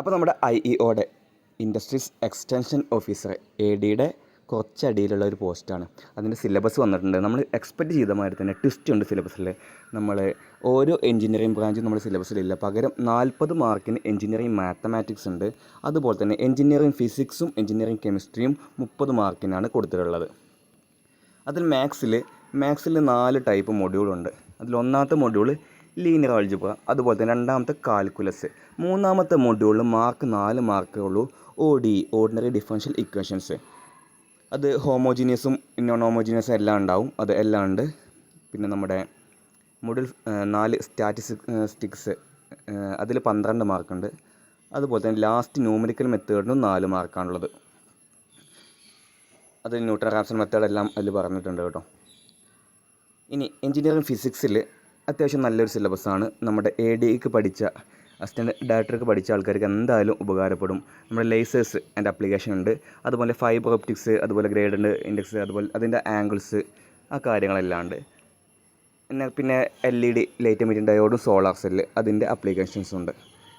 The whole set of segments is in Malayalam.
അപ്പോൾ നമ്മുടെ IEOയുടെ ഇൻഡസ്ട്രീസ് എക്സ്റ്റൻഷൻ ഓഫീസർ ADയുടെ കുറച്ചടിയിലുള്ള ഒരു പോസ്റ്റാണ്. അതിൻ്റെ സിലബസ് വന്നിട്ടുണ്ട്. നമ്മൾ എക്സ്പെക്റ്റ് ചെയ്ത മാതിരി തന്നെ ട്വിസ്റ്റ് ഉണ്ട് സിലബസിൽ. നമ്മൾ ഓരോ എഞ്ചിനീയറിംഗ് ബ്രാഞ്ചും നമ്മുടെ സിലബസിലില്ല. പകരം 40 മാർക്കിന് എഞ്ചിനീയറിംഗ് മാത്തമാറ്റിക്സ് ഉണ്ട്. അതുപോലെ തന്നെ എഞ്ചിനീയറിംഗ് ഫിസിക്സും എഞ്ചിനീയറിംഗ് കെമിസ്ട്രിയും 30 മാർക്കിനാണ് കൊടുത്തിട്ടുള്ളത്. അതിൽ മാത്സിൽ 4 ടൈപ്പ് മൊഡ്യൂളുണ്ട്. അതിൽ ഒന്നാമത്തെ മൊഡ്യൂൾ ലീനിയർ ആൾജിബ്ര, അതുപോലെ തന്നെ രണ്ടാമത്തെ കാൽക്കുലസ്. മൂന്നാമത്തെ മൊഡ്യൂളിൽ 4 മാർക്കേ ഉള്ളൂ. ODE ordinary differential equations. അത് ഹോമോജീനിയസും നോൺ ഹോമോജീനിയസും എല്ലാം ഉണ്ടാവും. അത് എല്ലാം ഉണ്ട്. പിന്നെ നമ്മുടെ മൊഡ്യൂൾ 4 സ്റ്റാറ്റിസ്റ്റിക്സ്, അതിൽ 12 മാർക്കുണ്ട്. അതുപോലെ തന്നെ ലാസ്റ്റ് ന്യൂമറിക്കൽ മെത്തേഡിനും 4 മാർക്കാണുള്ളത്. അതിൽ ന്യൂട്ടൺ റാപ്സൺ മെത്തേഡ് എല്ലാം അതിൽ പറഞ്ഞിട്ടുണ്ട് കേട്ടോ. ഇനി എഞ്ചിനീയറിംഗ് ഫിസിക്സിൽ അത്യാവശ്യം നല്ലൊരു സിലബസാണ്. നമ്മുടെ ADക്ക് പഠിച്ച അസിസ്റ്റൻറ്റ് ഡയറക്ടർക്ക് പഠിച്ച ആൾക്കാർക്ക് എന്തായാലും ഉപകാരപ്പെടും. നമ്മുടെ ലേസേഴ്സ് ആൻഡ് ആപ്ലിക്കേഷൻ ഉണ്ട്. അതുപോലെ ഫൈബർ ഒപ്റ്റിക്സ്, അതുപോലെ ഗ്രേഡൻറ്റ് ഇൻഡെക്സ്, അതുപോലെ അതിൻ്റെ ആംഗിൾസ്, ആ കാര്യങ്ങളെല്ലാം ഉണ്ട്. പിന്നെ LED ലൈറ്റ് എമിറ്റിംഗ് ഡയോഡും സോളാർ സെല്ല്, അതിൻ്റെ ആപ്ലിക്കേഷൻസും ഉണ്ട്.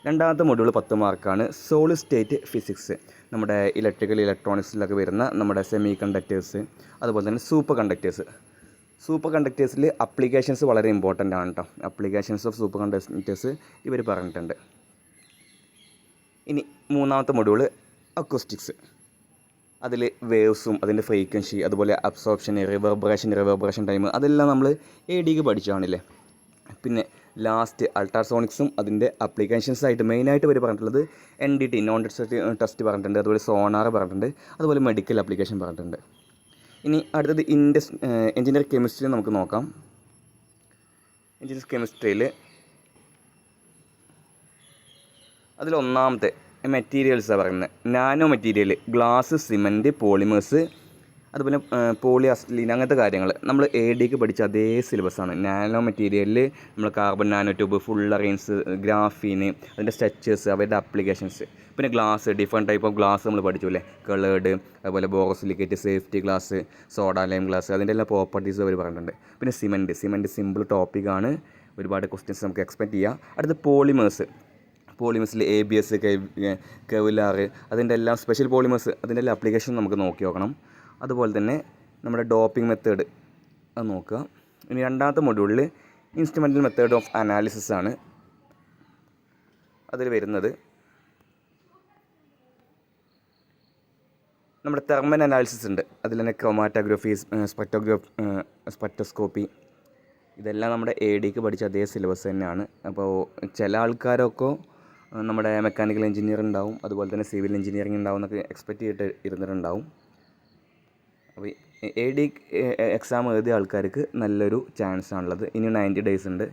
രണ്ടാമത്തെ മൊഡ്യൂൾ 10 മാർക്കാണ്. സോളിഡ് സ്റ്റേറ്റ് ഫിസിക്സ്, നമ്മുടെ ഇലക്ട്രോണിക്സിലൊക്കെ വരുന്ന നമ്മുടെ സെമി കണ്ടക്ടേഴ്സ്, അതുപോലെ തന്നെ സൂപ്പർ കണ്ടക്ടേഴ്സിൽ അപ്ലിക്കേഷൻസ് വളരെ ഇമ്പോർട്ടൻ്റ് ആണ് കേട്ടോ. അപ്ലിക്കേഷൻസ് ഓഫ് സൂപ്പർ കണ്ടക്ടേഴ്സ് ഇവർ പറഞ്ഞിട്ടുണ്ട്. ഇനി മൂന്നാമത്തെ മൊഡ്യൂൾ അക്കോസ്റ്റിക്സ്. അതിൽ വേവ്സും അതിൻ്റെ ഫ്രീക്വൻസി, അതുപോലെ അബ്സോർപ്ഷൻ, റിവർബറേഷൻ ടൈം, അതെല്ലാം നമ്മൾ ADക്ക് പഠിച്ചതാണല്ലേ. പിന്നെ ലാസ്റ്റ് അൾട്രാസോണിക്സും അതിൻ്റെ അപ്ലിക്കേഷൻസായിട്ട് മെയിനായിട്ട് ഇവർ പറഞ്ഞിട്ടുള്ളത് NDT നോൺ ടെസ്റ്റ് പറഞ്ഞിട്ടുണ്ട്. അതുപോലെ സോണാർ പറഞ്ഞിട്ടുണ്ട്. അതുപോലെ മെഡിക്കൽ ആപ്ലിക്കേഷൻ പറഞ്ഞിട്ടുണ്ട്. ഇനി അടുത്തത് എഞ്ചിനീയറിംഗ് കെമിസ്ട്രി നമുക്ക് നോക്കാം. എഞ്ചിനീയറിംഗ് കെമിസ്ട്രിയിൽ അതിലൊന്നാമത്തെ മെറ്റീരിയൽസാണ് പറയുന്നത്. Nano material, glass, cement, polymers, അതുപോലെ പോളിഅസ്ലീൻ, അങ്ങനത്തെ കാര്യങ്ങൾ നമ്മൾ ADക്ക് പഠിച്ച അതേ സിലബസാണ്. നാനോ മെറ്റീരിയലിൽ നമ്മൾ കാർബൺ നാനോ ട്യൂബ്, ഫുള്ളറൈൻസ്, ഗ്രാഫീന്, അതിൻ്റെ സ്ട്രക്ചേഴ്സ്, അവരുടെ ആപ്ലിക്കേഷൻസ്. പിന്നെ glass, different type of glass നമ്മൾ പഠിച്ചു അല്ലേ. കളേർഡ്, അതുപോലെ borosilicate, safety glass, soda lime glass, അതിൻ്റെ എല്ലാ പ്രോപ്പർട്ടീസ് അവർ പറഞ്ഞിട്ടുണ്ട്. പിന്നെ സിമൻറ്റ് സിമ്പിൾ ടോപ്പിക്കാണ്. ഒരുപാട് ക്വസ്റ്റ്യൻസ് നമുക്ക് എക്സ്പെക്റ്റ് ചെയ്യാം. അടുത്ത് പോളിമേഴ്സിൽ ABS, കെവിലാർ, അതിൻ്റെ എല്ലാം സ്പെഷ്യൽ പോളിമേഴ്സ്, അതിൻ്റെ എല്ലാ ആപ്ലിക്കേഷൻ നമുക്ക് നോക്കി നോക്കണം. അതുപോലെ തന്നെ നമ്മുടെ ഡോപ്പിംഗ് മെത്തേഡ് അത് നോക്കുക. ഇനി രണ്ടാമത്തെ മൊഡ്യൂളിൽ ഇൻസ്ട്രുമെൻ്റൽ മെത്തേഡ് ഓഫ് അനാലിസിസ് ആണ് അതിൽ വരുന്നത്. നമ്മുടെ തെർമൽ അനാലിസിസ് ഉണ്ട്. അതിൽ തന്നെ ക്രോമാറ്റോഗ്രഫി, സ്പെക്ട്രോസ്കോപ്പി, ഇതെല്ലാം നമ്മുടെ ADക്ക് പഠിച്ച അതേ സിലബസ് തന്നെയാണ്. അപ്പോൾ ചില ആൾക്കാരൊക്കെ നമ്മുടെ മെക്കാനിക്കൽ എഞ്ചിനീയർ ഉണ്ടാവും, അതുപോലെ തന്നെ സിവിൽ എഞ്ചിനീയറിംഗ് ഉണ്ടാവും എന്നൊക്കെ എക്സ്പെക്റ്റ് ചെയ്തിട്ട് ഇരുന്നിട്ടുണ്ടാവും. അപ്പോൾ AD എക്സാം എഴുതിയ ആൾക്കാർക്ക് നല്ലൊരു ചാൻസ് ആണുള്ളത്. ഇനി 90 ഡേയ്സ് ഉണ്ട്.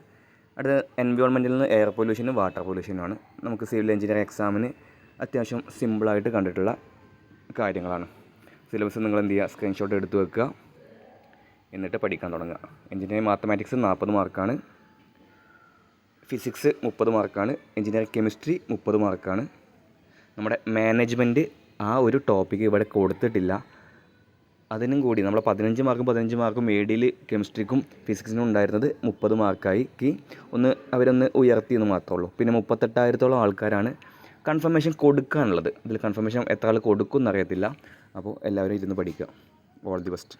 അടുത്ത എൻവയോൺമെൻറ്റിൽ നിന്ന് എയർ പൊല്യൂഷനും വാട്ടർ പൊല്യൂഷനുമാണ്. നമുക്ക് സിവിൽ എഞ്ചിനീയറിംഗ് എക്സാമിന് അത്യാവശ്യം സിമ്പിളായിട്ട് കണ്ടിട്ടുള്ള കാര്യങ്ങളാണ്. സിലബസ് നിങ്ങൾ എന്ത് ചെയ്യുക, സ്ക്രീൻഷോട്ട് എടുത്ത് വെക്കുക, എന്നിട്ട് പഠിക്കാൻ തുടങ്ങുക. എഞ്ചിനീയറിംഗ് മാത്തമാറ്റിക്സ് 40 മാർക്കാണ്, ഫിസിക്സ് 30 മാർക്കാണ്, എഞ്ചിനീയറിംഗ് കെമിസ്ട്രി 30 മാർക്കാണ്. നമ്മുടെ മാനേജ്മെൻറ്റ് ആ ഒരു ടോപ്പിക്ക് ഇവിടെ കൊടുത്തിട്ടില്ല. അതിനും കൂടി നമ്മൾ 15 മാർക്കും ADയിൽ കെമിസ്ട്രിക്കും ഫിസിക്സിനും ഉണ്ടായിരുന്നത് 30 മാർക്കായി അവരൊന്ന് ഉയർത്തിയെന്ന് മാത്രമേ ഉള്ളൂ. പിന്നെ 38,000-ഓളം ആൾക്കാരാണ് കൺഫർമേഷൻ കൊടുക്കാനുള്ളത്. ഇതിൽ കൺഫർമേഷൻ എത്ര ആൾ കൊടുക്കും എന്നറിയത്തില്ല. അപ്പോൾ എല്ലാവരും ഇരുന്ന് പഠിക്കുക. All the best.